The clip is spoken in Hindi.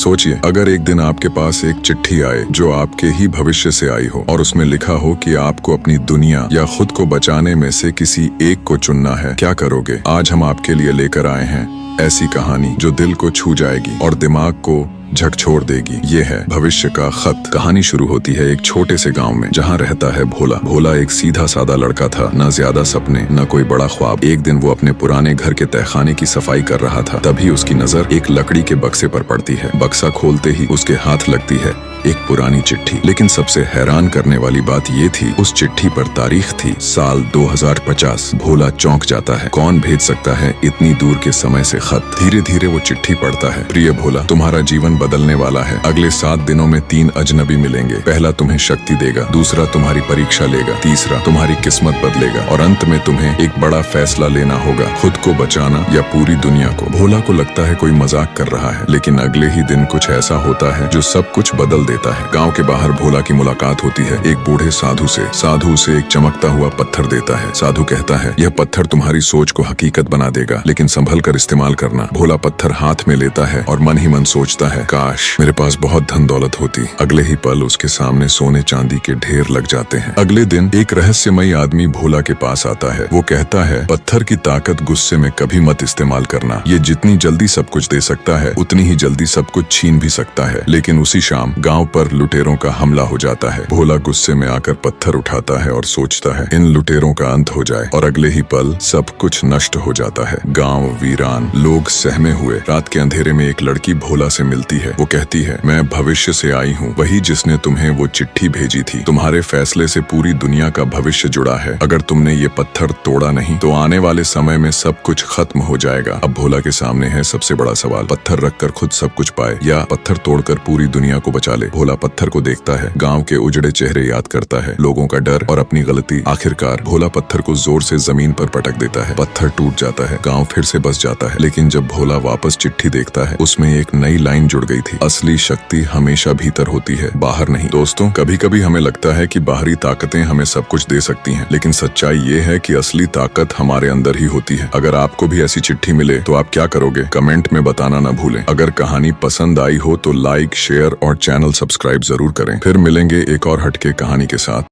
सोचिए, अगर एक दिन आपके पास एक चिट्ठी आए जो आपके ही भविष्य से आई हो और उसमें लिखा हो कि आपको अपनी दुनिया या खुद को बचाने में से किसी एक को चुनना है, क्या करोगे? आज हम आपके लिए लेकर आए हैं ऐसी कहानी जो दिल को छू जाएगी और दिमाग को झकझोर देगी। ये है भविष्य का खत। कहानी शुरू होती है एक छोटे से गांव में जहां रहता है भोला। भोला एक सीधा सादा लड़का था, न ज्यादा सपने न कोई बड़ा ख्वाब। एक दिन वो अपने पुराने घर के तहखाने की सफाई कर रहा था, तभी उसकी नजर एक लकड़ी के बक्से पर पड़ती है। बक्सा खोलते ही उसके हाथ लगती है एक पुरानी चिट्ठी। लेकिन सबसे हैरान करने वाली बात ये थी, उस चिट्ठी पर तारीख थी साल 2050। भोला चौंक जाता है, कौन भेज सकता है इतनी दूर के समय से खत? धीरे धीरे वो चिट्ठी पढ़ता है। प्रिय भोला, तुम्हारा जीवन बदलने वाला है। अगले 7 दिनों में 3 अजनबी मिलेंगे। पहला तुम्हें शक्ति देगा, दूसरा तुम्हारी परीक्षा लेगा, तीसरा तुम्हारी किस्मत बदलेगा और अंत में तुम्हें एक बड़ा फैसला लेना होगा, खुद को बचाना या पूरी दुनिया को। भोला को लगता है कोई मजाक कर रहा है, लेकिन अगले ही दिन कुछ ऐसा होता है जो सब कुछ बदल देता है। गांव के बाहर भोला की मुलाकात होती है एक बूढ़े साधु से। साधु उसे एक चमकता हुआ पत्थर देता है। साधु कहता है, यह पत्थर तुम्हारी सोच को हकीकत बना देगा, लेकिन संभल कर इस्तेमाल करना। भोला पत्थर हाथ में लेता है और मन ही मन सोचता है, काश मेरे पास बहुत धन दौलत होती। अगले ही पल उसके सामने सोने चांदी के ढेर लग जाते हैं। अगले दिन एक रहस्यमयी आदमी भोला के पास आता है। वो कहता है, पत्थर की ताकत गुस्से में कभी मत इस्तेमाल करना। ये जितनी जल्दी सब कुछ दे सकता है, उतनी ही जल्दी सब कुछ छीन भी सकता है। लेकिन उसी शाम गांव पर लुटेरों का हमला हो जाता है। भोला गुस्से में आकर पत्थर उठाता है और सोचता है, इन लुटेरों का अंत हो जाए। और अगले ही पल सब कुछ नष्ट हो जाता है। गांव वीरान, लोग सहमे हुए। रात के अंधेरे में एक लड़की भोला से मिलती है। वो कहती है, मैं भविष्य से आई हूँ, वही जिसने तुम्हें वो चिट्ठी भेजी थी। तुम्हारे फैसले से पूरी दुनिया का भविष्य जुड़ा है। अगर तुमने ये पत्थर तोड़ा नहीं तो आने वाले समय में सब कुछ खत्म हो जाएगा। अब भोला के सामने है सबसे बड़ा सवाल, पत्थर रखकर खुद सब कुछ पाए या पत्थर तोड़कर पूरी दुनिया को बचा ले। भोला पत्थर को देखता है, गांव के उजड़े चेहरे याद करता है, लोगों का डर और अपनी गलती। आखिरकार भोला पत्थर को जोर से जमीन पर पटक देता है। पत्थर टूट जाता है, गांव फिर से बस जाता है। लेकिन जब भोला वापस चिट्ठी देखता है, उसमें एक नई लाइन जुड़ गई थी, असली शक्ति हमेशा भीतर होती है, बाहर नहीं। दोस्तों, कभी कभी हमें लगता है कि बाहरी ताकतें हमें सब कुछ दे सकती हैं, लेकिन सच्चाई ये है कि असली ताकत हमारे अंदर ही होती है। अगर आपको भी ऐसी चिट्ठी मिले तो आप क्या करोगे? कमेंट में बताना न भूलें। अगर कहानी पसंद आई हो तो लाइक, शेयर और चैनल सब्सक्राइब जरूर करें। फिर मिलेंगे एक और हटके कहानी के साथ।